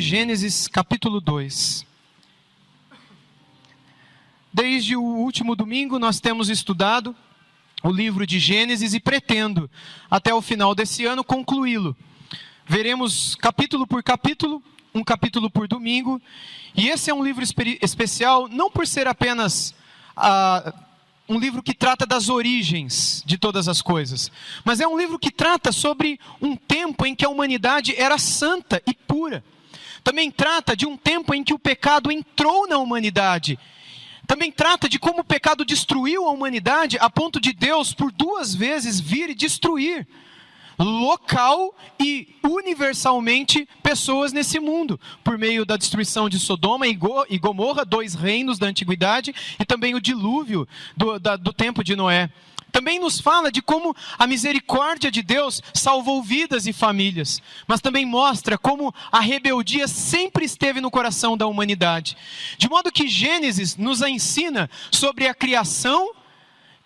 Gênesis capítulo 2. Desde o último domingo nós temos estudado o livro de Gênesis e pretendo, até o final desse ano, concluí-lo. Veremos capítulo por capítulo, um capítulo por domingo, e esse é um livro especial, não por ser apenas um livro que trata das origens de todas as coisas, mas é um livro que trata sobre um tempo em que a humanidade era santa e pura. Também trata de um tempo em que o pecado entrou na humanidade. Também trata de como o pecado destruiu a humanidade a ponto de Deus, por 2 vezes, vir e destruir local e universalmente pessoas nesse mundo, por meio da destruição de Sodoma e Gomorra, 2 reinos da antiguidade, e também o dilúvio do tempo de Noé. Também nos fala de como a misericórdia de Deus salvou vidas e famílias, mas também mostra como a rebeldia sempre esteve no coração da humanidade. De modo que Gênesis nos ensina sobre a criação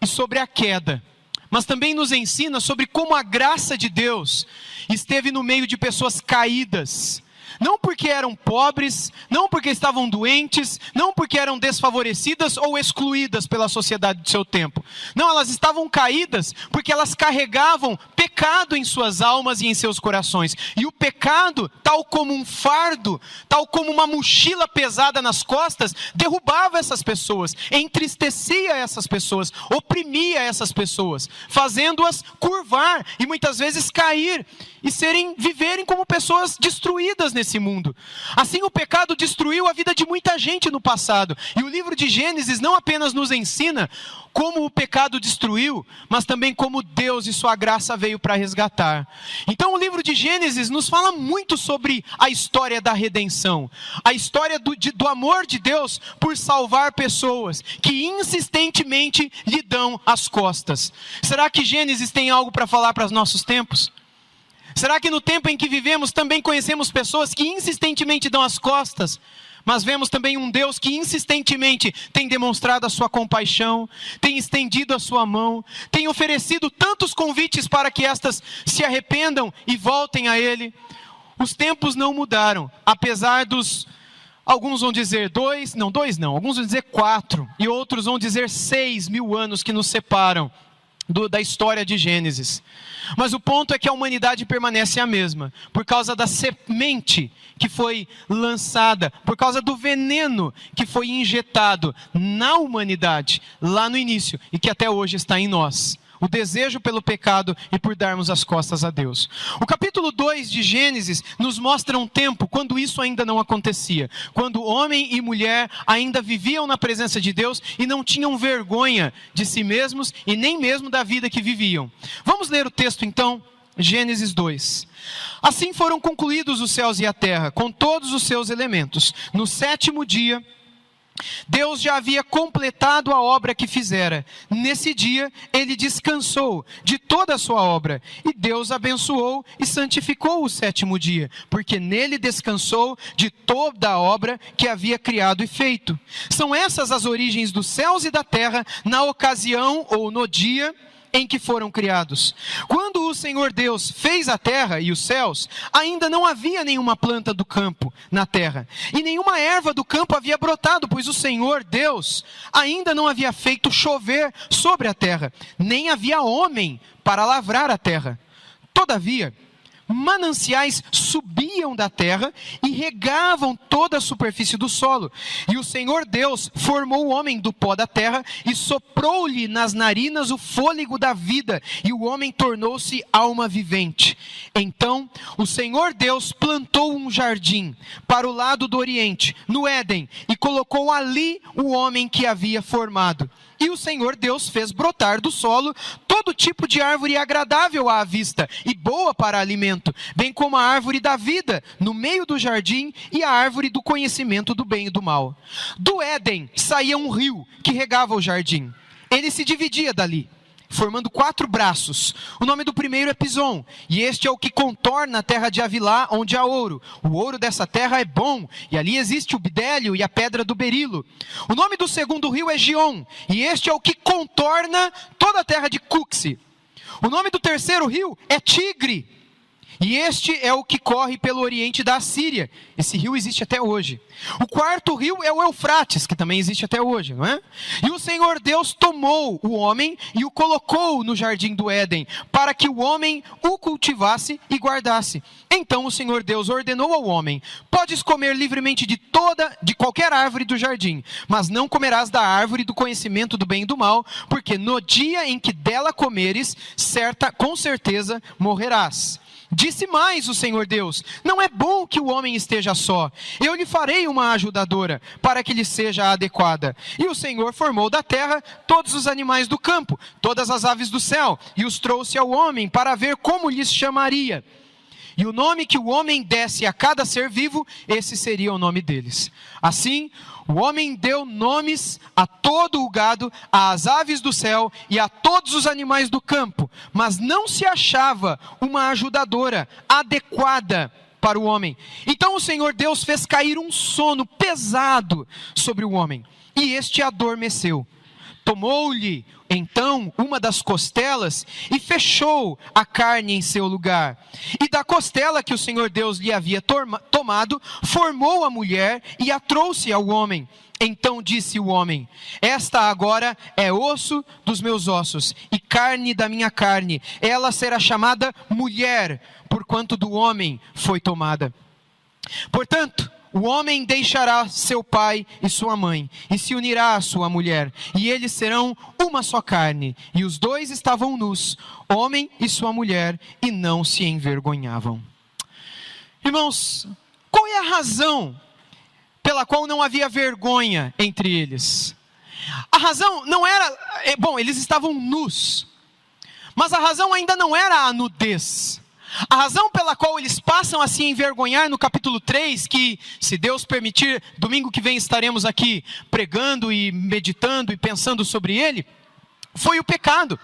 e sobre a queda, mas também nos ensina sobre como a graça de Deus esteve no meio de pessoas caídas. Não porque eram pobres, não porque estavam doentes, não porque eram desfavorecidas ou excluídas pela sociedade do seu tempo. Não, elas estavam caídas porque elas carregavam pecado em suas almas e em seus corações. E o pecado, tal como um fardo, tal como uma mochila pesada nas costas, derrubava essas pessoas, entristecia essas pessoas, oprimia essas pessoas, fazendo-as curvar e muitas vezes cair e viverem como pessoas destruídas nesse mundo. Assim o pecado destruiu a vida de muita gente no passado. E o livro de Gênesis não apenas nos ensina como o pecado destruiu, mas também como Deus e sua graça veio para resgatar. Então o livro de Gênesis nos fala muito sobre a história da redenção, a história do amor de Deus por salvar pessoas que insistentemente lhe dão as costas. Será que Gênesis tem algo para falar para os nossos tempos? Será que no tempo em que vivemos também conhecemos pessoas que insistentemente dão as costas, mas vemos também um Deus que insistentemente tem demonstrado a sua compaixão, tem estendido a sua mão, tem oferecido tantos convites para que estas se arrependam e voltem a Ele? Os tempos não mudaram, apesar dos... Alguns vão dizer 2, alguns vão dizer 4, e outros vão dizer 6.000 anos que nos separam da história de Gênesis. Mas o ponto é que a humanidade permanece a mesma, por causa da semente que foi lançada, por causa do veneno que foi injetado na humanidade, lá no início, e que até hoje está em nós. O desejo pelo pecado e por darmos as costas a Deus. O capítulo 2 de Gênesis nos mostra um tempo quando isso ainda não acontecia. Quando homem e mulher ainda viviam na presença de Deus e não tinham vergonha de si mesmos e nem mesmo da vida que viviam. Vamos ler o texto então, Gênesis 2. Assim foram concluídos os céus e a terra, com todos os seus elementos. No 7º dia, Deus já havia completado a obra que fizera. Nesse dia, ele descansou de toda a sua obra. E Deus abençoou e santificou o 7º dia, porque nele descansou de toda a obra que havia criado e feito. São essas as origens dos céus e da terra, na ocasião ou no dia em que foram criados. Quando o Senhor Deus fez a terra e os céus, ainda não havia nenhuma planta do campo na terra, e nenhuma erva do campo havia brotado, pois o Senhor Deus ainda não havia feito chover sobre a terra, nem havia homem para lavrar a terra. Todavia, mananciais subiam da terra e regavam toda a superfície do solo. E o Senhor Deus formou o homem do pó da terra e soprou-lhe nas narinas o fôlego da vida, e o homem tornou-se alma vivente. Então o Senhor Deus plantou um jardim para o lado do oriente, no Éden, e colocou ali o homem que havia formado. E o Senhor Deus fez brotar do solo todo tipo de árvore agradável à vista e boa para alimento, bem como a árvore da vida no meio do jardim e a árvore do conhecimento do bem e do mal. Do Éden saía um rio que regava o jardim. Ele se dividia dali, formando 4 braços. O nome do primeiro é Pison, e este é o que contorna a terra de Havilá, onde há ouro. O ouro dessa terra é bom, e ali existe o bidélio e a pedra do berilo. O nome do segundo rio é Gion, e este é o que contorna toda a terra de Cuxi. O nome do terceiro rio é Tigre, E este é o que corre pelo oriente da Assíria. Esse rio existe até hoje. O quarto rio é o Eufrates, que também existe até hoje, não é? E o Senhor Deus tomou o homem e o colocou no jardim do Éden, para que o homem o cultivasse e guardasse. Então o Senhor Deus ordenou ao homem: podes comer livremente de qualquer árvore do jardim, mas não comerás da árvore do conhecimento do bem e do mal, porque no dia em que dela comeres, com certeza morrerás. Disse mais o Senhor Deus: não é bom que o homem esteja só. Eu lhe farei uma ajudadora, para que lhe seja adequada. E o Senhor formou da terra todos os animais do campo, todas as aves do céu, e os trouxe ao homem, para ver como lhes chamaria. E o nome que o homem desse a cada ser vivo, esse seria o nome deles. Assim, o homem deu nomes a todo o gado, às aves do céu e a todos os animais do campo, mas não se achava uma ajudadora adequada para o homem. Então o Senhor Deus fez cair um sono pesado sobre o homem, e este adormeceu. Tomou-lhe então uma das costelas e fechou a carne em seu lugar. E da costela que o Senhor Deus lhe havia tomado, formou a mulher e a trouxe ao homem. Então disse o homem: esta agora é osso dos meus ossos e carne da minha carne. Ela será chamada mulher, porquanto do homem foi tomada. Portanto, o homem deixará seu pai e sua mãe, e se unirá à sua mulher, e eles serão uma só carne. E os dois estavam nus, homem e sua mulher, e não se envergonhavam. Irmãos, qual é a razão pela qual não havia vergonha entre eles? A razão não era... Bom, eles estavam nus, mas a razão ainda não era a nudez. A razão pela qual eles passam a se envergonhar no capítulo 3, que, se Deus permitir, domingo que vem estaremos aqui pregando e meditando e pensando sobre ele, foi o pecado.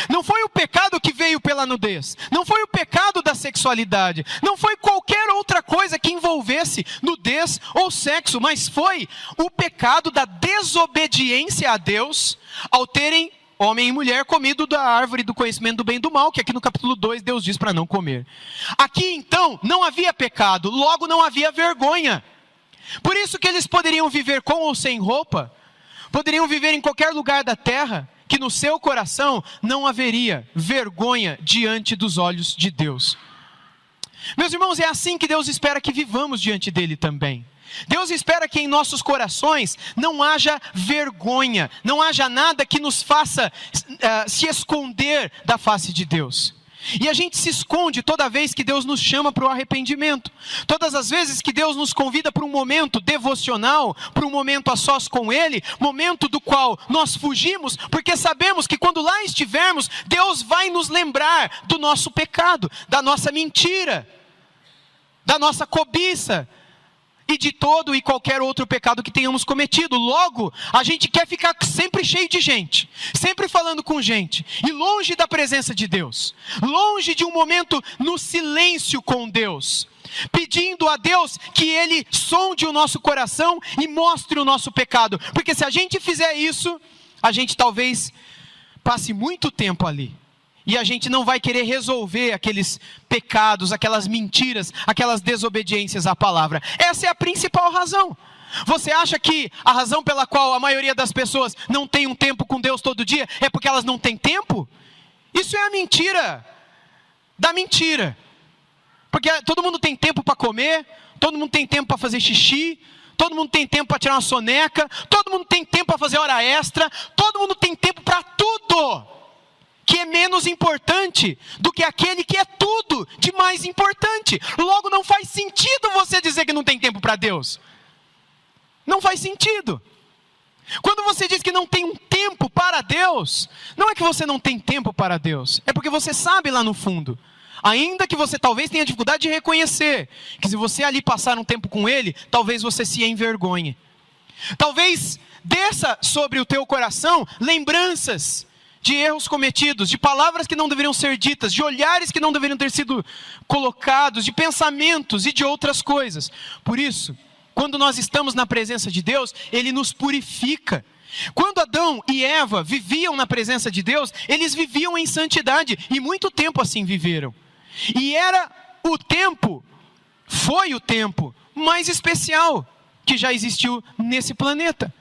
Não foi o pecado que veio pela nudez, não foi o pecado da sexualidade, não foi qualquer outra coisa que envolvesse nudez ou sexo, mas foi o pecado da desobediência a Deus ao terem homem e mulher comido da árvore do conhecimento do bem e do mal, que aqui no capítulo 2 Deus diz para não comer. Aqui então não havia pecado, logo não havia vergonha. Por isso que eles poderiam viver com ou sem roupa, poderiam viver em qualquer lugar da terra, que no seu coração não haveria vergonha diante dos olhos de Deus. Meus irmãos, é assim que Deus espera que vivamos diante dele também. Deus espera que em nossos corações não haja vergonha, não haja nada que nos faça se esconder da face de Deus. E a gente se esconde toda vez que Deus nos chama para o arrependimento. Todas as vezes que Deus nos convida para um momento devocional, para um momento a sós com Ele, momento do qual nós fugimos, porque sabemos que quando lá estivermos, Deus vai nos lembrar do nosso pecado, da nossa mentira, da nossa cobiça, e de todo e qualquer outro pecado que tenhamos cometido. Logo, a gente quer ficar sempre cheio de gente, sempre falando com gente, e longe da presença de Deus, longe de um momento no silêncio com Deus, pedindo a Deus que Ele sonde o nosso coração e mostre o nosso pecado, porque se a gente fizer isso, a gente talvez passe muito tempo ali, e a gente não vai querer resolver aqueles pecados, aquelas mentiras, aquelas desobediências à palavra. Essa é a principal razão. Você acha que a razão pela qual a maioria das pessoas não tem um tempo com Deus todo dia é porque elas não têm tempo? Isso é a mentira da mentira. Porque todo mundo tem tempo para comer, todo mundo tem tempo para fazer xixi, todo mundo tem tempo para tirar uma soneca, todo mundo tem tempo para fazer hora extra, todo mundo tem tempo para tudo que é menos importante do que aquele que é tudo de mais importante. Logo, não faz sentido você dizer que não tem tempo para Deus. Não faz sentido. Quando você diz que não tem um tempo para Deus, não é que você não tem tempo para Deus, é porque você sabe lá no fundo, ainda que você talvez tenha dificuldade de reconhecer, que se você ali passar um tempo com Ele, talvez você se envergonhe. Talvez desça sobre o teu coração lembranças de erros cometidos, de palavras que não deveriam ser ditas, de olhares que não deveriam ter sido colocados, de pensamentos e de outras coisas. Por isso, quando nós estamos na presença de Deus, Ele nos purifica. Quando Adão e Eva viviam na presença de Deus, eles viviam em santidade, e muito tempo assim viveram. E era o tempo, foi o tempo mais especial que já existiu nesse planeta.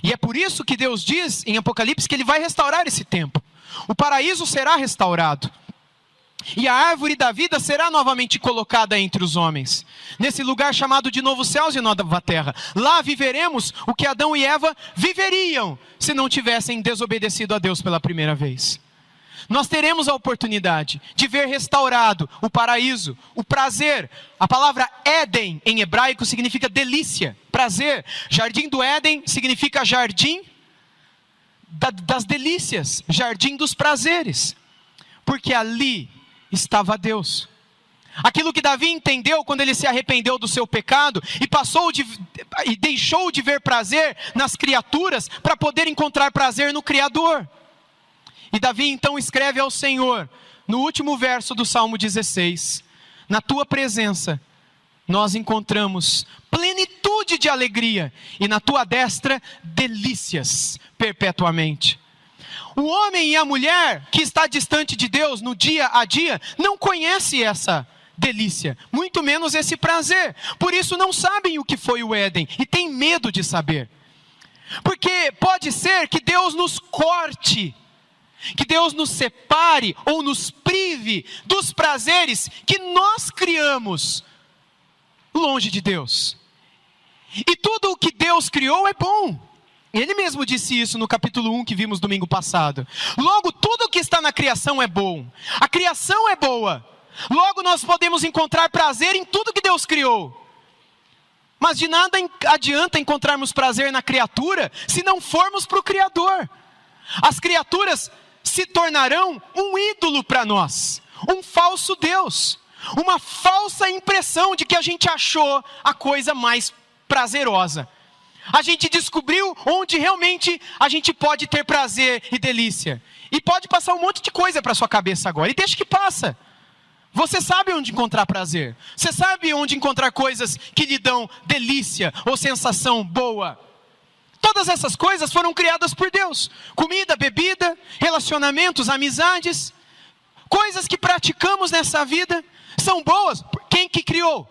E é por isso que Deus diz em Apocalipse que Ele vai restaurar esse tempo. O paraíso será restaurado. E a árvore da vida será novamente colocada entre os homens, nesse lugar chamado de novo céus e nova terra. Lá viveremos o que Adão e Eva viveriam se não tivessem desobedecido a Deus pela primeira vez. Nós teremos a oportunidade de ver restaurado o paraíso, o prazer. A palavra Éden em hebraico significa delícia, prazer. Jardim do Éden significa jardim das delícias, jardim dos prazeres. Porque ali estava Deus. Aquilo que Davi entendeu quando ele se arrependeu do seu pecado e deixou de ver prazer nas criaturas para poder encontrar prazer no Criador. E Davi então escreve ao Senhor, no último verso do Salmo 16, na tua presença nós encontramos plenitude de alegria e na tua destra delícias perpetuamente. O homem e a mulher que está distante de Deus no dia a dia não conhece essa delícia, muito menos esse prazer. Por isso não sabem o que foi o Éden e têm medo de saber. Porque pode ser que Deus nos corte, que Deus nos separe ou nos prive dos prazeres que nós criamos longe de Deus. E tudo o que Deus criou é bom. Ele mesmo disse isso no capítulo 1 que vimos domingo passado. Logo, tudo o que está na criação é bom. A criação é boa. Logo, nós podemos encontrar prazer em tudo que Deus criou. Mas de nada adianta encontrarmos prazer na criatura se não formos para o Criador. As criaturas se tornarão um ídolo para nós, um falso Deus, uma falsa impressão de que a gente achou a coisa mais prazerosa. A gente descobriu onde realmente a gente pode ter prazer e delícia. E pode passar um monte de coisa para sua cabeça agora, e deixa que passa. Você sabe onde encontrar prazer, você sabe onde encontrar coisas que lhe dão delícia ou sensação boa. Todas essas coisas foram criadas por Deus. Comida, bebida, relacionamentos, amizades, coisas que praticamos nessa vida, são boas. Quem que criou?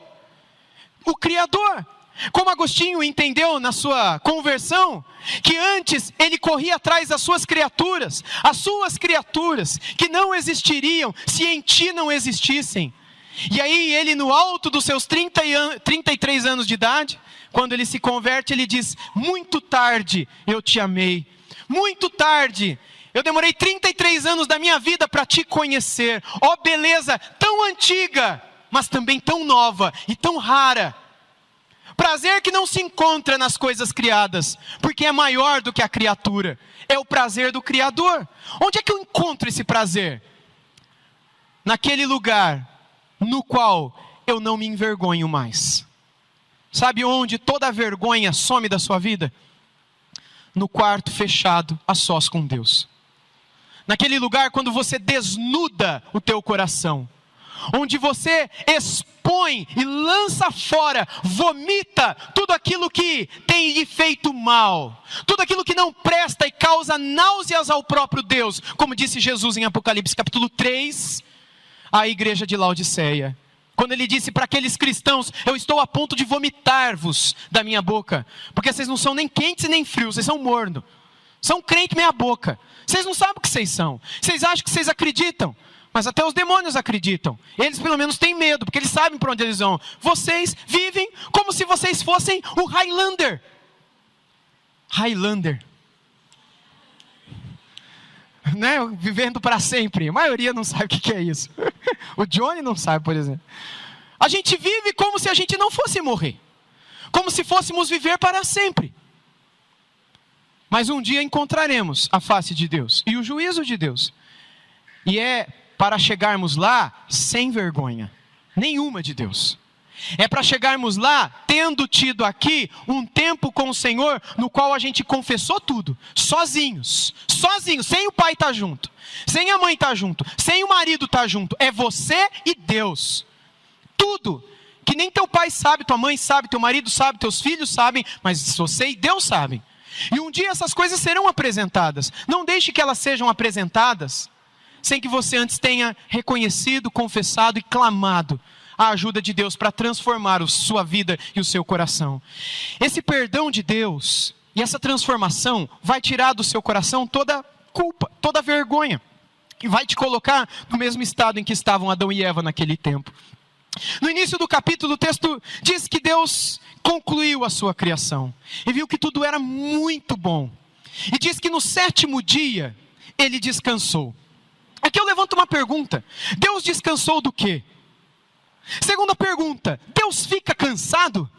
O Criador. Como Agostinho entendeu na sua conversão, que antes ele corria atrás das suas criaturas, as suas criaturas, que não existiriam se em ti não existissem. E aí ele, no alto dos seus 33 anos de idade, quando ele se converte, ele diz: muito tarde eu te amei, muito tarde, eu demorei 33 anos da minha vida para te conhecer, ó beleza tão antiga, mas também tão nova e tão rara. Prazer que não se encontra nas coisas criadas, porque é maior do que a criatura, é o prazer do Criador. Onde é que eu encontro esse prazer? Naquele lugar no qual eu não me envergonho mais. Sabe onde toda a vergonha some da sua vida? No quarto fechado, a sós com Deus. Naquele lugar quando você desnuda o teu coração, onde você expõe e lança fora, vomita tudo aquilo que tem lhe feito mal, tudo aquilo que não presta e causa náuseas ao próprio Deus, como disse Jesus em Apocalipse capítulo 3, à igreja de Laodiceia. Quando ele disse para aqueles cristãos: eu estou a ponto de vomitar-vos da minha boca, porque vocês não são nem quentes nem frios, vocês são mornos, são crente meia boca, vocês não sabem o que vocês são, vocês acham que vocês acreditam, mas até os demônios acreditam. Eles pelo menos têm medo, porque eles sabem para onde eles vão. Vocês vivem como se vocês fossem o Highlander. Highlander. Né? Vivendo para sempre. A maioria não sabe o que é isso. O Johnny não sabe, por exemplo. A gente vive como se a gente não fosse morrer. Como se fôssemos viver para sempre. Mas um dia encontraremos a face de Deus e o juízo de Deus. E é para chegarmos lá sem vergonha nenhuma de Deus. É para chegarmos lá tendo tido aqui um tempo com o Senhor, no qual a gente confessou tudo, sozinhos, sem o pai estar junto, sem a mãe estar junto, sem o marido estar junto. É você e Deus. Tudo que nem teu pai sabe, tua mãe sabe, teu marido sabe, teus filhos sabem, mas você e Deus sabem. E um dia essas coisas serão apresentadas. Não deixe que elas sejam apresentadas sem que você antes tenha reconhecido, confessado e clamado a ajuda de Deus para transformar a sua vida e o seu coração. Esse perdão de Deus e essa transformação vai tirar do seu coração toda culpa, toda vergonha, e vai te colocar no mesmo estado em que estavam Adão e Eva naquele tempo. No início do capítulo, o texto diz que Deus concluiu a sua criação e viu que tudo era muito bom. E diz que no 7º dia, ele descansou. Aqui eu levanto uma pergunta: Deus descansou do quê? Segunda pergunta: Deus fica cansado?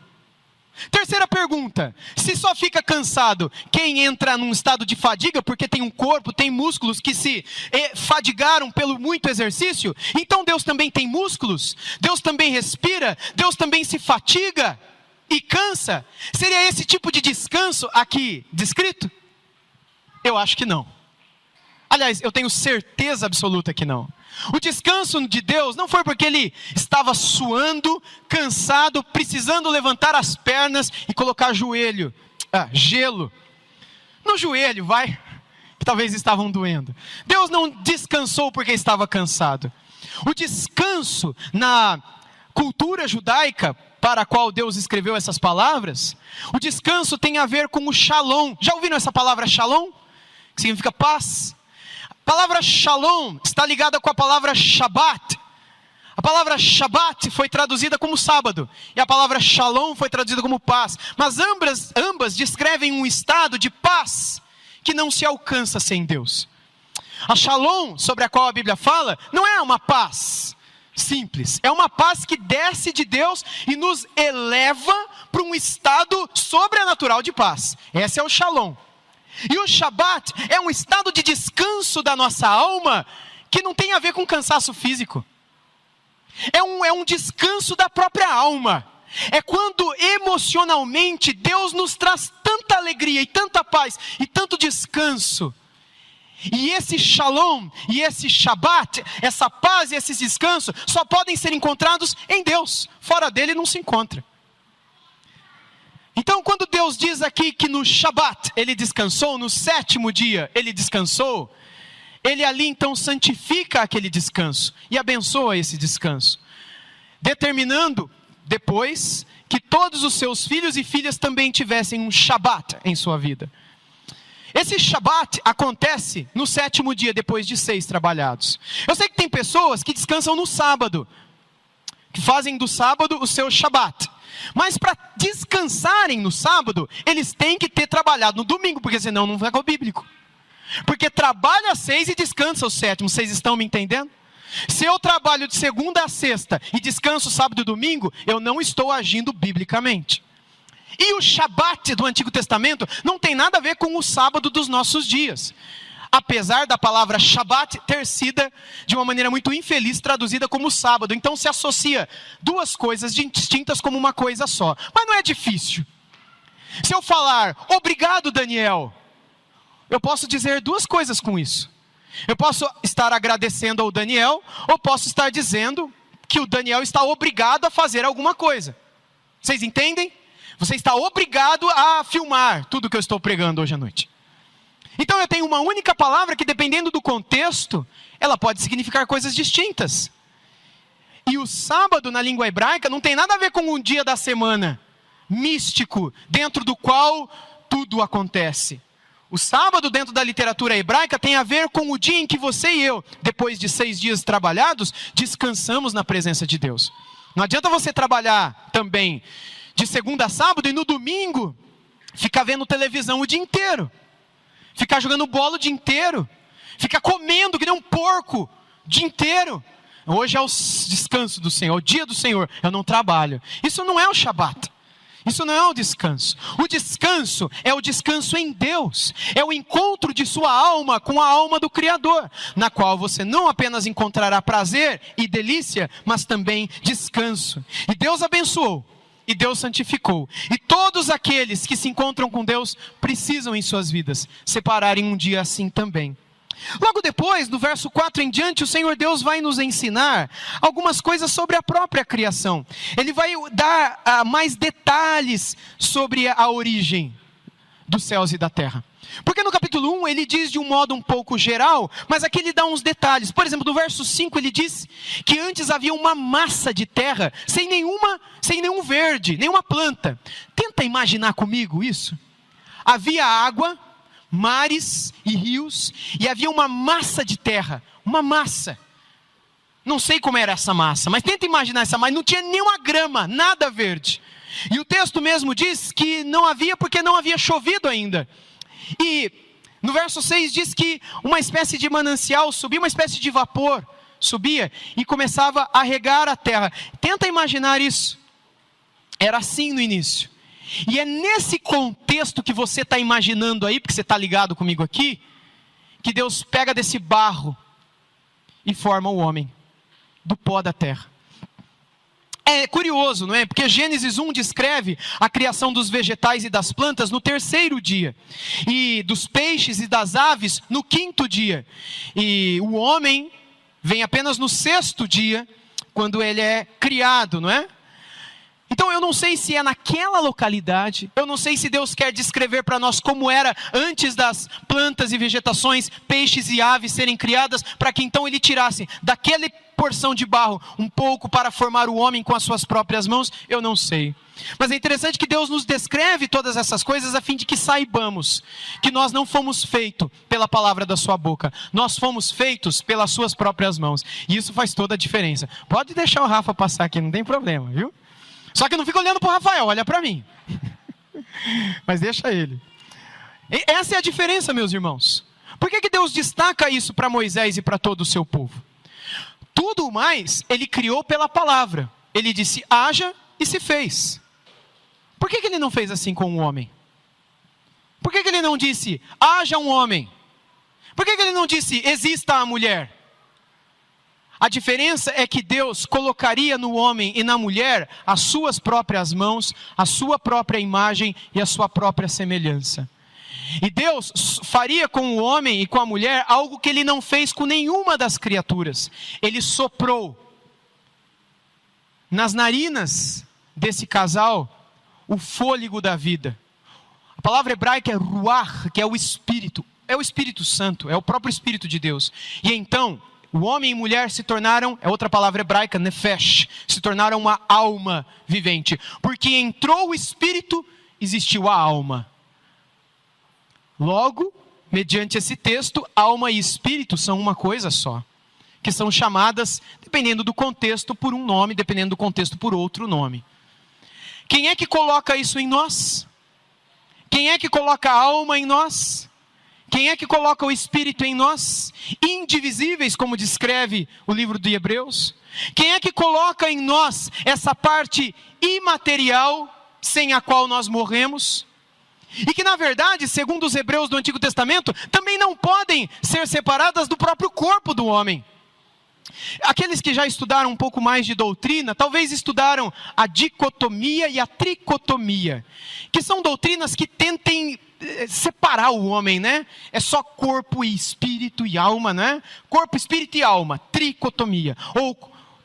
Terceira pergunta: se só fica cansado quem entra num estado de fadiga, porque tem um corpo, tem músculos que se fadigaram pelo muito exercício, então Deus também tem músculos? Deus também respira? Deus também se fatiga e cansa? Seria esse tipo de descanso aqui descrito? Eu acho que não. Aliás, eu tenho certeza absoluta que não. O descanso de Deus não foi porque ele estava suando, cansado, precisando levantar as pernas e colocar gelo no joelho, que talvez estavam doendo. Deus não descansou porque estava cansado. O descanso na cultura judaica para a qual Deus escreveu essas palavras, o descanso tem a ver com o shalom. Já ouviram essa palavra shalom? Que significa paz. A palavra shalom está ligada com a palavra Shabbat. A palavra Shabbat foi traduzida como sábado, e a palavra shalom foi traduzida como paz. Mas ambas descrevem um estado de paz que não se alcança sem Deus. A shalom, sobre a qual a Bíblia fala, não é uma paz simples. É uma paz que desce de Deus e nos eleva para um estado sobrenatural de paz. Esse é o shalom. E o Shabat é um estado de descanso da nossa alma que não tem a ver com cansaço físico. É um descanso da própria alma. É quando emocionalmente Deus nos traz tanta alegria e tanta paz e tanto descanso. E esse shalom e esse Shabat, essa paz e esse descanso só podem ser encontrados em Deus. Fora dele não se encontra. Então, quando Deus diz aqui que no Shabat ele descansou, no 7º dia ele descansou, ele ali então santifica aquele descanso e abençoa esse descanso, determinando depois que todos os seus filhos e filhas também tivessem um Shabat em sua vida. Esse Shabat acontece no 7º dia depois de 6 trabalhados. Eu sei que tem pessoas que descansam no sábado, que fazem do sábado o seu Shabat. Mas para descansarem no sábado, eles têm que ter trabalhado no domingo, porque senão não vai com o bíblico. Porque trabalha 6 e descansa o 7º, vocês estão me entendendo? Se eu trabalho de segunda a sexta e descanso sábado e domingo, eu não estou agindo biblicamente. E o Shabat do Antigo Testamento não tem nada a ver com o sábado dos nossos dias. Apesar da palavra Shabat ter sido de uma maneira muito infeliz traduzida como sábado. Então se associa duas coisas distintas como uma coisa só. Mas não é difícil. Se eu falar, obrigado Daniel, eu posso dizer duas coisas com isso. Eu posso estar agradecendo ao Daniel, ou posso estar dizendo que o Daniel está obrigado a fazer alguma coisa. Vocês entendem? Você está obrigado a filmar tudo que eu estou pregando hoje à noite. Então eu tenho uma única palavra que, dependendo do contexto, ela pode significar coisas distintas. E o sábado na língua hebraica não tem nada a ver com um dia da semana místico, dentro do qual tudo acontece. O sábado dentro da literatura hebraica tem a ver com o dia em que você e eu, depois de 6 dias trabalhados, descansamos na presença de Deus. Não adianta você trabalhar também de segunda a sábado e no domingo ficar vendo televisão o dia inteiro. Ficar jogando bola o dia inteiro. Ficar comendo que nem um porco o dia inteiro. Hoje é o descanso do Senhor, o dia do Senhor, eu não trabalho. Isso não é o Shabat. Isso não é o descanso. O descanso é o descanso em Deus. É o encontro de sua alma com a alma do Criador, na qual você não apenas encontrará prazer e delícia, mas também descanso. E Deus abençoou. E Deus santificou. E todos aqueles que se encontram com Deus precisam em suas vidas separarem um dia assim também. Logo depois, do verso 4 em diante, o Senhor Deus vai nos ensinar algumas coisas sobre a própria criação. Ele vai dar mais detalhes sobre a origem dos céus e da terra. Porque no capítulo 1 ele diz de um modo um pouco geral, mas aqui ele dá uns detalhes. Por exemplo, no verso 5 ele diz que antes havia uma massa de terra, sem nenhum verde, nenhuma planta. Tenta imaginar comigo isso. Havia água, mares e rios, e havia uma massa de terra, uma massa. Não sei como era essa massa, mas tenta imaginar essa massa, não tinha nenhuma grama, nada verde. E o texto mesmo diz que não havia porque não havia chovido ainda. E no verso 6 diz que uma espécie de manancial subia, uma espécie de vapor subia e começava a regar a terra. Tenta imaginar isso. Era assim no início. E é nesse contexto que você está imaginando aí, porque você está ligado comigo aqui, que Deus pega desse barro e forma o homem, do pó da terra. É curioso, não é? Porque Gênesis 1 descreve a criação dos vegetais e das plantas no 3º dia. E dos peixes e das aves no 5º dia. E o homem vem apenas no 6º dia, quando ele é criado, não é? Então eu não sei se é naquela localidade, eu não sei se Deus quer descrever para nós como era antes das plantas e vegetações, peixes e aves serem criadas, para que então ele tirasse daquele porção de barro um pouco para formar o homem com as suas próprias mãos, eu não sei. Mas é interessante que Deus nos descreve todas essas coisas a fim de que saibamos que nós não fomos feitos pela palavra da sua boca, nós fomos feitos pelas suas próprias mãos. E isso faz toda a diferença. Pode deixar o Rafa passar aqui, não tem problema, viu? Só que não fica olhando para o Rafael, olha para mim. Mas deixa ele. E essa é a diferença, meus irmãos. Por que Deus destaca isso para Moisés e para todo o seu povo? Tudo mais ele criou pela palavra. Ele disse, haja e se fez. Por que ele não fez assim com o homem? Por que ele não disse, haja um homem? Por que ele não disse, exista a mulher? A diferença é que Deus colocaria no homem e na mulher as suas próprias mãos, a sua própria imagem e a sua própria semelhança. E Deus faria com o homem e com a mulher algo que ele não fez com nenhuma das criaturas. Ele soprou nas narinas desse casal o fôlego da vida. A palavra hebraica é ruach, que é o Espírito Santo, é o próprio Espírito de Deus. E então, o homem e mulher se tornaram, é outra palavra hebraica, nefesh, se tornaram uma alma vivente. Porque entrou o Espírito, existiu a alma. Logo, mediante esse texto, alma e espírito são uma coisa só. Que são chamadas, dependendo do contexto, por um nome, dependendo do contexto, por outro nome. Quem é que coloca isso em nós? Quem é que coloca a alma em nós? Quem é que coloca o Espírito em nós? Indivisíveis, como descreve o livro de Hebreus. Quem é que coloca em nós essa parte imaterial, sem a qual nós morremos? E que na verdade, segundo os hebreus do Antigo Testamento, também não podem ser separadas do próprio corpo do homem. Aqueles que já estudaram um pouco mais de doutrina, talvez estudaram a dicotomia e a tricotomia, que são doutrinas que tentem separar o homem, né? É só corpo e espírito e alma, né? Corpo, espírito e alma, tricotomia. Ou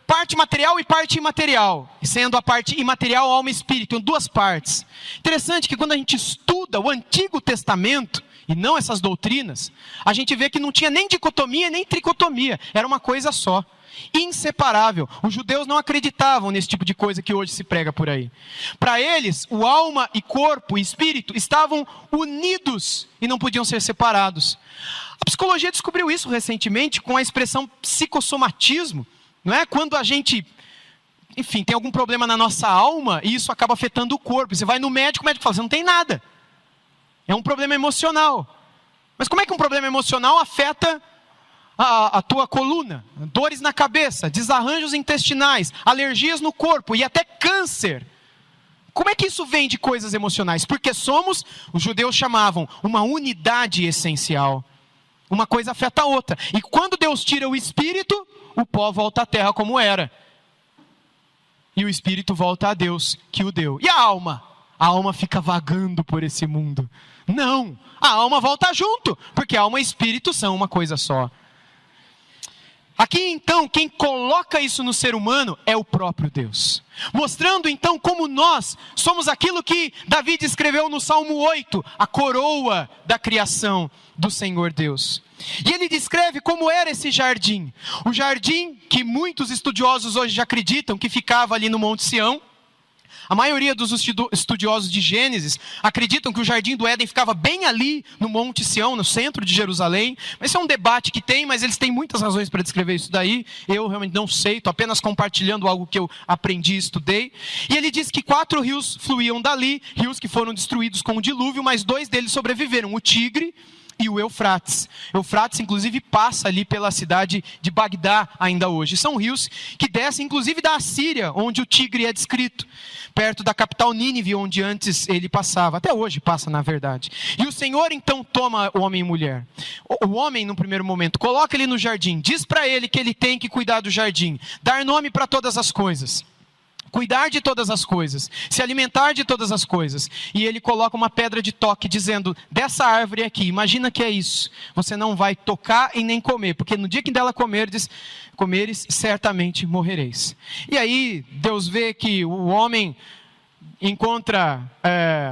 parte material e parte imaterial, sendo a parte imaterial, alma e espírito, em duas partes. Interessante que quando a gente estuda o Antigo Testamento, e não essas doutrinas, a gente vê que não tinha nem dicotomia nem tricotomia, era uma coisa só, inseparável. Os judeus não acreditavam nesse tipo de coisa que hoje se prega por aí. Para eles, o alma e corpo e espírito estavam unidos e não podiam ser separados. A psicologia descobriu isso recentemente com a expressão psicossomatismo, não é? Quando a gente, enfim, tem algum problema na nossa alma e isso acaba afetando o corpo. Você vai no médico, o médico fala, você não tem nada. É um problema emocional. Mas como é que um problema emocional afeta a tua coluna? Dores na cabeça, desarranjos intestinais, alergias no corpo e até câncer. Como é que isso vem de coisas emocionais? Porque somos, os judeus chamavam, uma unidade essencial. Uma coisa afeta a outra. E quando Deus tira o espírito, o pó volta à terra como era. E o espírito volta a Deus que o deu. E a alma? A alma fica vagando por esse mundo. Não, a alma volta junto, porque alma e espírito são uma coisa só. Aqui então, quem coloca isso no ser humano é o próprio Deus. Mostrando então como nós somos aquilo que Davi descreveu no Salmo 8, a coroa da criação do Senhor Deus. E ele descreve como era esse jardim. O jardim que muitos estudiosos hoje já acreditam que ficava ali no Monte Sião. A maioria dos estudiosos de Gênesis acreditam que o Jardim do Éden ficava bem ali no Monte Sião, no centro de Jerusalém. Esse é um debate que tem, mas eles têm muitas razões para descrever isso daí. Eu realmente não sei, estou apenas compartilhando algo que eu aprendi e estudei. E ele diz que 4 rios fluíam dali, rios que foram destruídos com o dilúvio, mas 2 deles sobreviveram, o Tigre e o Eufrates. Eufrates, inclusive, passa ali pela cidade de Bagdá ainda hoje. São rios que descem, inclusive, da Assíria, onde o Tigre é descrito, perto da capital Nínive, onde antes ele passava. Até hoje passa, na verdade. E o Senhor, então, toma o homem e mulher. O homem, no primeiro momento, coloca ele no jardim, diz para ele que ele tem que cuidar do jardim, dar nome para todas as coisas, cuidar de todas as coisas, se alimentar de todas as coisas. E ele coloca uma pedra de toque, dizendo, dessa árvore aqui, imagina que é isso, você não vai tocar e nem comer, porque no dia que dela comeres, certamente morrereis. E aí, Deus vê que o homem encontra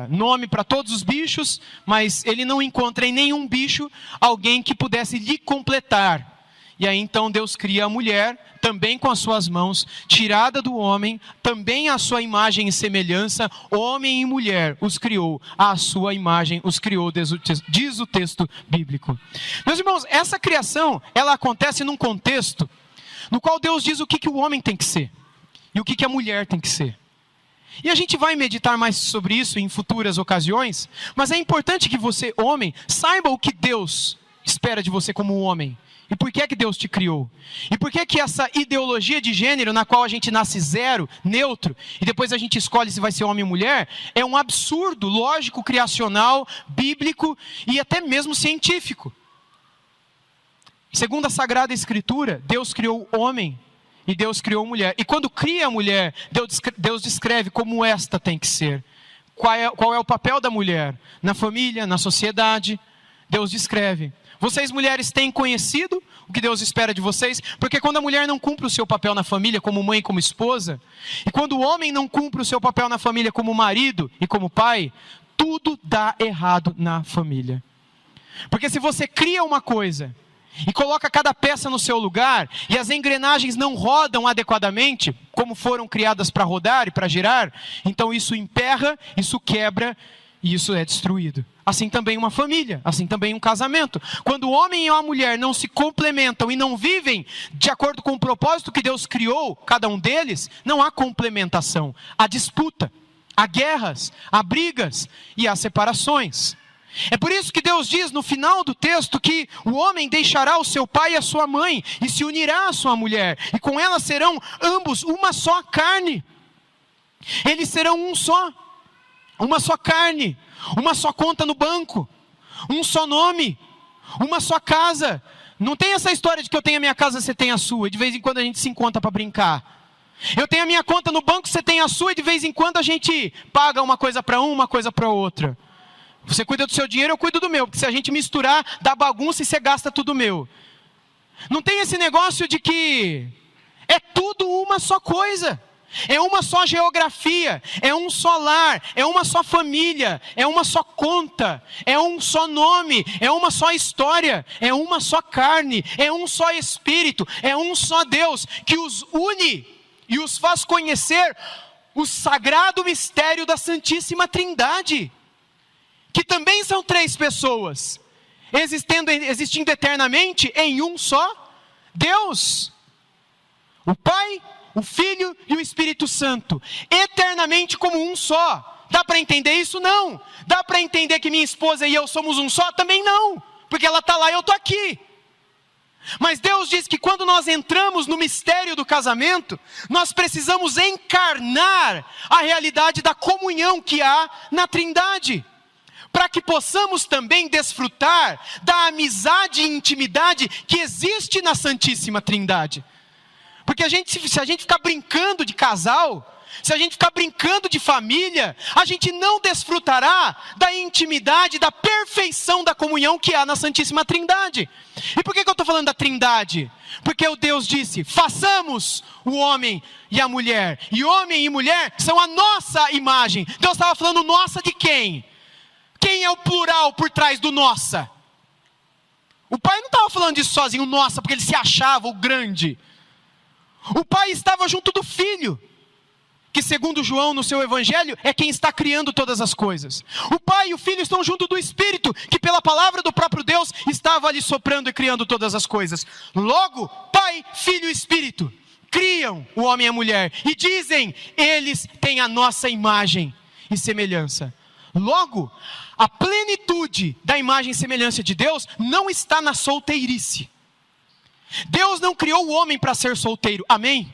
nome para todos os bichos, mas ele não encontra em nenhum bicho alguém que pudesse lhe completar. E aí então Deus cria a mulher, também com as suas mãos, tirada do homem, também a sua imagem e semelhança, homem e mulher os criou, à sua imagem os criou, diz o texto bíblico. Meus irmãos, essa criação, ela acontece num contexto no qual Deus diz o que o homem tem que ser, e o que a mulher tem que ser. E a gente vai meditar mais sobre isso em futuras ocasiões, mas é importante que você, homem, saiba o que Deus espera de você como homem. E por que é que Deus te criou? E por que é que essa ideologia de gênero, na qual a gente nasce zero, neutro, e depois a gente escolhe se vai ser homem ou mulher, é um absurdo lógico, criacional, bíblico e até mesmo científico. Segundo a Sagrada Escritura, Deus criou o homem e Deus criou a mulher. E quando cria a mulher, Deus descreve como esta tem que ser. Qual é o papel da mulher? Na família, na sociedade, Deus descreve. Vocês mulheres têm conhecido o que Deus espera de vocês? Porque quando a mulher não cumpre o seu papel na família como mãe e como esposa, e quando o homem não cumpre o seu papel na família como marido e como pai, tudo dá errado na família. Porque se você cria uma coisa e coloca cada peça no seu lugar, e as engrenagens não rodam adequadamente, como foram criadas para rodar e para girar, então isso emperra, isso quebra e isso é destruído. Assim também uma família, assim também um casamento. Quando o homem e a mulher não se complementam e não vivem de acordo com o propósito que Deus criou, cada um deles, não há complementação. Há disputa, há guerras, há brigas e há separações. É por isso que Deus diz no final do texto que o homem deixará o seu pai e a sua mãe e se unirá à sua mulher, e com ela serão ambos uma só carne. Eles serão um só. Uma só carne, uma só conta no banco, um só nome, uma só casa. Não tem essa história de que eu tenho a minha casa, você tem a sua, e de vez em quando a gente se encontra para brincar. Eu tenho a minha conta no banco, você tem a sua, e de vez em quando a gente paga uma coisa para uma coisa para outra. Você cuida do seu dinheiro, eu cuido do meu, porque se a gente misturar, dá bagunça e você gasta tudo meu. Não tem esse negócio de que é tudo uma só coisa. É uma só geografia, é um só lar, é uma só família, é uma só conta, é um só nome, é uma só história, é uma só carne, é um só Espírito, é um só Deus que os une e os faz conhecer o sagrado mistério da Santíssima Trindade, que também são 3 pessoas, existindo eternamente em um só Deus, o Pai, o Filho e o Espírito Santo, eternamente como um só. Dá para entender isso? Não. Dá para entender que minha esposa e eu somos um só? Também não, porque ela está lá e eu estou aqui. Mas Deus diz que quando nós entramos no mistério do casamento, nós precisamos encarnar a realidade da comunhão que há na Trindade, para que possamos também desfrutar da amizade e intimidade que existe na Santíssima Trindade. Porque se a gente ficar brincando de casal, se a gente ficar brincando de família, a gente não desfrutará da intimidade, da perfeição da comunhão que há na Santíssima Trindade. E por que eu estou falando da Trindade? Porque o Deus disse, façamos o homem e a mulher. E homem e mulher são a nossa imagem. Deus estava falando nossa de quem? Quem é o plural por trás do nossa? O pai não estava falando disso sozinho, nossa, porque ele se achava o grande. O pai estava junto do filho, que segundo João no seu evangelho, é quem está criando todas as coisas. O pai e o filho estão junto do Espírito, que pela palavra do próprio Deus, estava ali soprando e criando todas as coisas. Logo, pai, filho e Espírito, criam o homem e a mulher, e dizem, eles têm a nossa imagem e semelhança. Logo, a plenitude da imagem e semelhança de Deus não está na solteirice. Deus não criou o homem para ser solteiro, amém?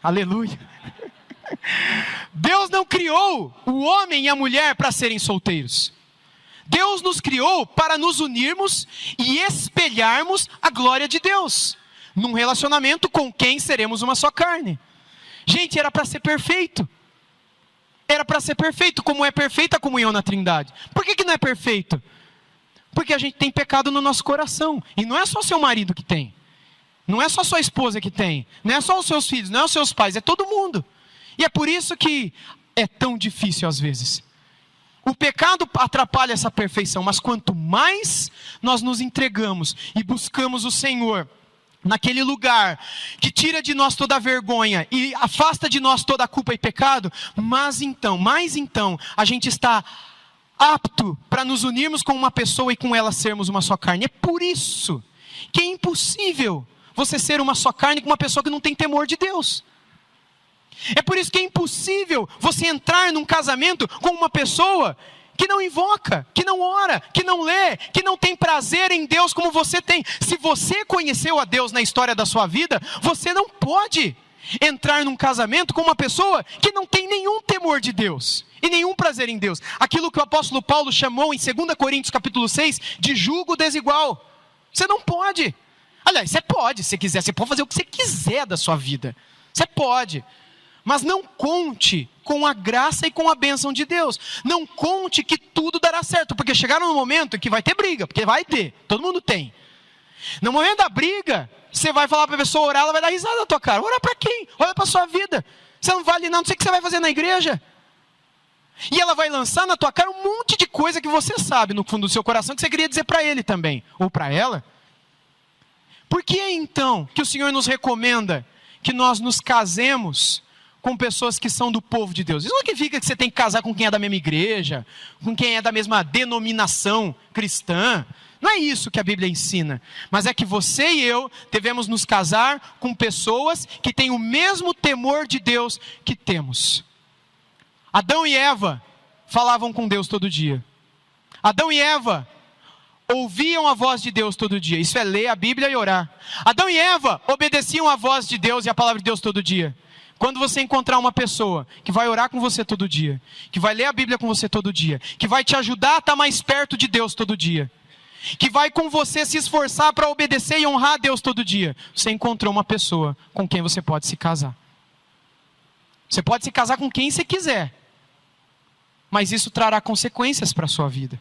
Aleluia. Deus não criou o homem e a mulher para serem solteiros. Deus nos criou para nos unirmos e espelharmos a glória de Deus, num relacionamento com quem seremos uma só carne. Gente, era para ser perfeito. Era para ser perfeito, como é perfeita a comunhão na Trindade. Por que não é perfeito? Porque a gente tem pecado no nosso coração. E não é só seu marido que tem. Não é só sua esposa que tem. Não é só os seus filhos, não é os seus pais, é todo mundo. E é por isso que é tão difícil às vezes. O pecado atrapalha essa perfeição, mas quanto mais nós nos entregamos e buscamos o Senhor naquele lugar que tira de nós toda a vergonha e afasta de nós toda a culpa e pecado, mais então, a gente está apto para nos unirmos com uma pessoa e com ela sermos uma só carne. É por isso que é impossível você ser uma só carne com uma pessoa que não tem temor de Deus. É por isso que é impossível você entrar num casamento com uma pessoa que não invoca, que não ora, que não lê, que não tem prazer em Deus como você tem. Se você conheceu a Deus na história da sua vida, você não pode entrar num casamento com uma pessoa que não tem nenhum temor de Deus e nenhum prazer em Deus. Aquilo que o apóstolo Paulo chamou em 2 Coríntios capítulo 6 de jugo desigual. Você não pode. Aliás, você pode, se quiser, você pode fazer o que você quiser da sua vida. Você pode. Mas não conte com a graça e com a bênção de Deus. Não conte que tudo dará certo, porque chegaram no momento que vai ter briga, porque vai ter, todo mundo tem. No momento da briga, você vai falar para a pessoa orar, ela vai dar risada na tua cara. Orar para quem? Olha para a sua vida. Você não vale nada, não sei o que você vai fazer na igreja. E ela vai lançar na tua cara um monte de coisa que você sabe no fundo do seu coração, que você queria dizer para ele também, ou para ela. Por que então que o Senhor nos recomenda que nós nos casemos com pessoas que são do povo de Deus? Isso não significa que você tem que casar com quem é da mesma igreja, com quem é da mesma denominação cristã. Não é isso que a Bíblia ensina. Mas é que você e eu devemos nos casar com pessoas que têm o mesmo temor de Deus que temos. Adão e Eva falavam com Deus todo dia. Adão e Eva ouviam a voz de Deus todo dia. Isso é ler a Bíblia e orar. Adão e Eva obedeciam a voz de Deus e a palavra de Deus todo dia. Quando você encontrar uma pessoa que vai orar com você todo dia, que vai ler a Bíblia com você todo dia, que vai te ajudar a estar mais perto de Deus todo dia, que vai com você se esforçar para obedecer e honrar a Deus todo dia, você encontrou uma pessoa com quem você pode se casar. Você pode se casar com quem você quiser, mas isso trará consequências para a sua vida.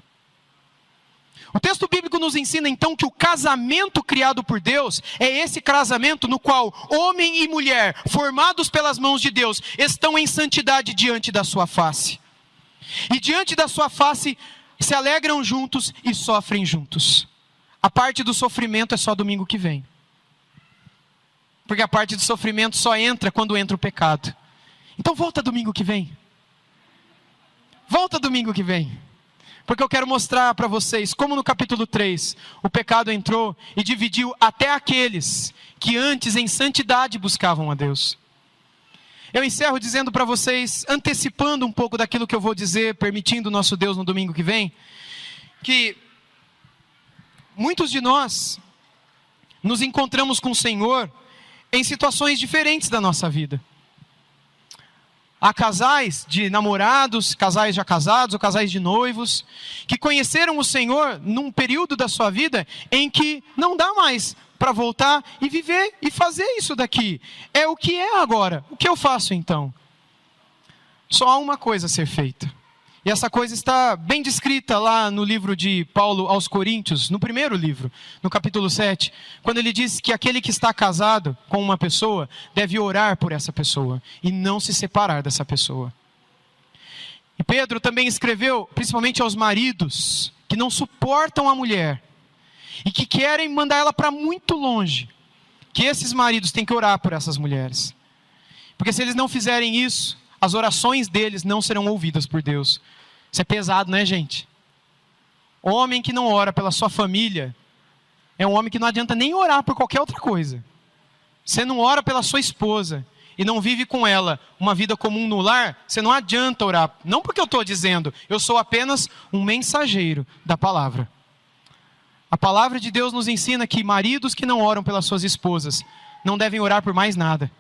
O texto bíblico nos ensina então que o casamento criado por Deus é esse casamento no qual homem e mulher, formados pelas mãos de Deus, estão em santidade diante da sua face. E diante da sua face se alegram juntos e sofrem juntos. A parte do sofrimento é só domingo que vem. Porque a parte do sofrimento só entra quando entra o pecado. Então volta domingo que vem. Volta domingo que vem. Porque eu quero mostrar para vocês como no capítulo 3 o pecado entrou e dividiu até aqueles que antes em santidade buscavam a Deus. Eu encerro dizendo para vocês, antecipando um pouco daquilo que eu vou dizer, permitindo o nosso Deus no domingo que vem, que muitos de nós nos encontramos com o Senhor em situações diferentes da nossa vida. Há casais de namorados, casais já casados ou casais de noivos, que conheceram o Senhor num período da sua vida em que não dá mais para voltar e viver e fazer isso daqui. É o que é agora. O que eu faço então? Só há uma coisa a ser feita. E essa coisa está bem descrita lá no livro de Paulo aos Coríntios, no primeiro livro, no capítulo 7, quando ele diz que aquele que está casado com uma pessoa deve orar por essa pessoa e não se separar dessa pessoa. E Pedro também escreveu, principalmente aos maridos, que não suportam a mulher e que querem mandar ela para muito longe, que esses maridos têm que orar por essas mulheres. Porque se eles não fizerem isso, as orações deles não serão ouvidas por Deus. Isso é pesado, né, gente? Homem que não ora pela sua família é um homem que não adianta nem orar por qualquer outra coisa. Você não ora pela sua esposa e não vive com ela uma vida comum no lar, você não adianta orar. Não porque eu estou dizendo, eu sou apenas um mensageiro da palavra. A palavra de Deus nos ensina que maridos que não oram pelas suas esposas não devem orar por mais nada.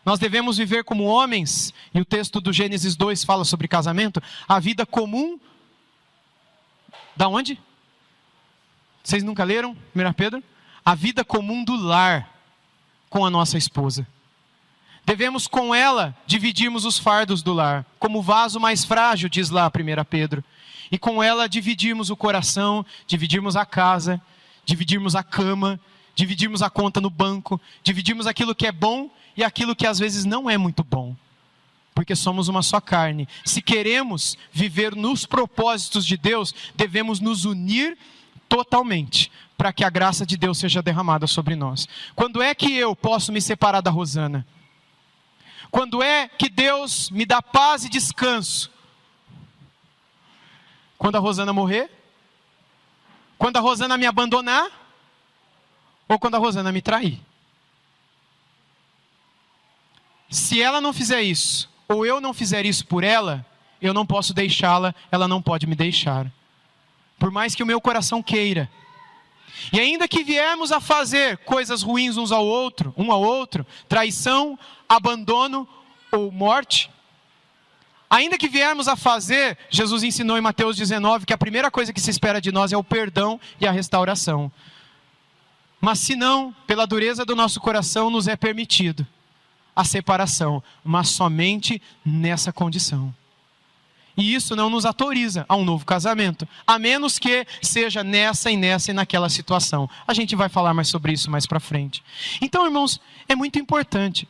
Nós devemos viver como homens, e o texto do Gênesis 2 fala sobre casamento, a vida comum, da onde? Vocês nunca leram 1 Pedro? A vida comum do lar com a nossa esposa. Devemos com ela dividirmos os fardos do lar, como o vaso mais frágil, diz lá 1 Pedro. E com ela dividirmos o coração, dividirmos a casa, dividirmos a cama, dividirmos a conta no banco, dividirmos aquilo que é bom e aquilo que às vezes não é muito bom, porque somos uma só carne. Se queremos viver nos propósitos de Deus, devemos nos unir totalmente, para que a graça de Deus seja derramada sobre nós. Quando é que eu posso me separar da Rosana? Quando é que Deus me dá paz e descanso? Quando a Rosana morrer? Quando a Rosana me abandonar? Ou quando a Rosana me trair? Se ela não fizer isso, ou eu não fizer isso por ela, eu não posso deixá-la, ela não pode me deixar. Por mais que o meu coração queira. E ainda que viermos a fazer coisas ruins um ao outro, traição, abandono ou morte, ainda que viermos a fazer, Jesus ensinou em Mateus 19 que a primeira coisa que se espera de nós é o perdão e a restauração. Mas se não, pela dureza do nosso coração nos é permitido a separação, mas somente nessa condição. E isso não nos autoriza a um novo casamento, a menos que seja nessa e naquela situação. A gente vai falar mais sobre isso mais para frente. Então, irmãos, é muito importante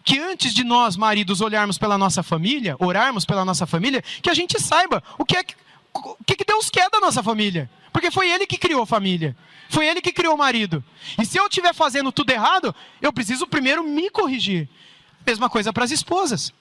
que antes de nós, maridos, olharmos pela nossa família, orarmos pela nossa família, que a gente saiba o que Deus quer da nossa família. Porque foi Ele que criou a família. Foi Ele que criou o marido. E se eu estiver fazendo tudo errado, eu preciso primeiro me corrigir. Mesma coisa para as esposas.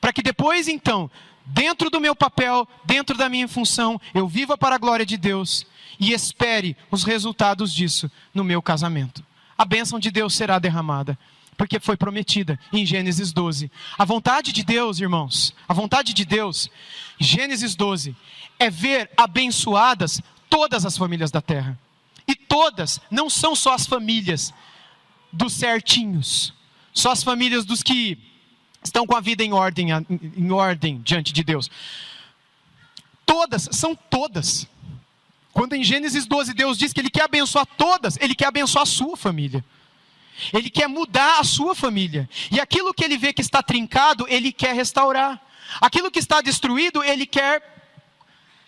Para que depois, então, dentro do meu papel, dentro da minha função, eu viva para a glória de Deus e espere os resultados disso no meu casamento. A bênção de Deus será derramada, porque foi prometida em Gênesis 12. A vontade de Deus, irmãos, a vontade de Deus, Gênesis 12, é ver abençoadas todas as famílias da terra. E todas, não são só as famílias dos certinhos, só as famílias dos que estão com a vida em ordem diante de Deus. Todas, são todas. Quando em Gênesis 12 Deus diz que Ele quer abençoar todas, Ele quer abençoar a sua família. Ele quer mudar a sua família. E aquilo que Ele vê que está trincado, Ele quer restaurar. Aquilo que está destruído, Ele quer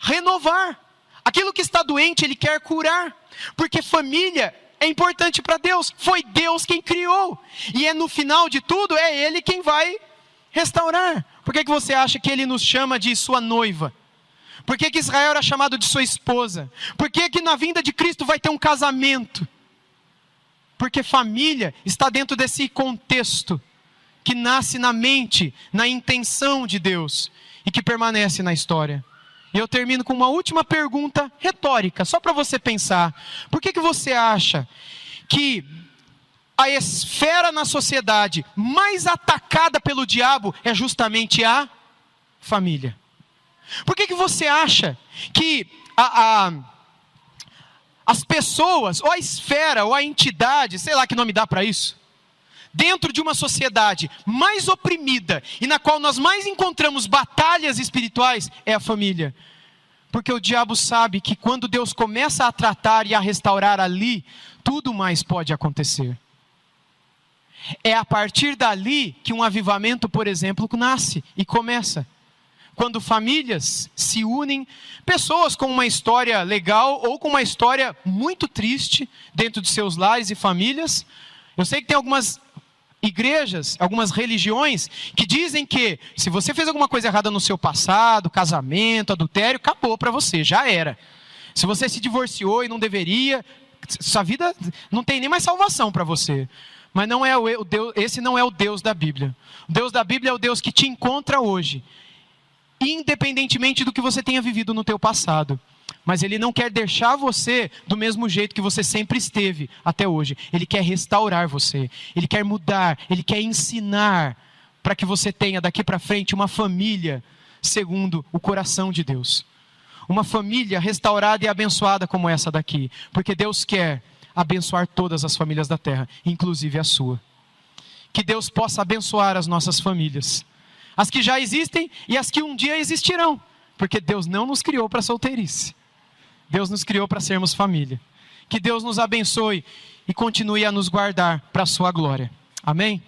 renovar. Aquilo que está doente, Ele quer curar. Porque família é importante para Deus. Foi Deus quem criou. E no final de tudo, é Ele quem vai restaurar. Por que você acha que Ele nos chama de sua noiva? Por que Israel era chamado de sua esposa? Por que na vinda de Cristo vai ter um casamento? Porque família está dentro desse contexto que nasce na mente, na intenção de Deus e que permanece na história. E eu termino com uma última pergunta retórica, só para você pensar. Por que você acha que a esfera na sociedade mais atacada pelo diabo é justamente a família? Por que você acha que as pessoas, ou a esfera, ou a entidade, sei lá que nome dá para isso, dentro de uma sociedade mais oprimida e na qual nós mais encontramos batalhas espirituais, é a família? Porque o diabo sabe que quando Deus começa a tratar e a restaurar ali, tudo mais pode acontecer. É a partir dali que um avivamento, por exemplo, nasce e começa. Quando famílias se unem, pessoas com uma história legal ou com uma história muito triste dentro de seus lares e famílias. Eu sei que tem algumas igrejas, algumas religiões que dizem que se você fez alguma coisa errada no seu passado, casamento, adultério, acabou para você, já era. Se você se divorciou e não deveria, sua vida não tem nem mais salvação para você. Mas não é o Deus, esse não é o Deus da Bíblia. O Deus da Bíblia é o Deus que te encontra hoje, independentemente do que você tenha vivido no teu passado. Mas Ele não quer deixar você do mesmo jeito que você sempre esteve até hoje. Ele quer restaurar você. Ele quer mudar. Ele quer ensinar para que você tenha daqui para frente uma família segundo o coração de Deus. Uma família restaurada e abençoada como essa daqui. Porque Deus quer abençoar todas as famílias da terra, inclusive a sua. Que Deus possa abençoar as nossas famílias. As que já existem e as que um dia existirão. Porque Deus não nos criou para solteirice. Deus nos criou para sermos família. Que Deus nos abençoe e continue a nos guardar para a sua glória. Amém?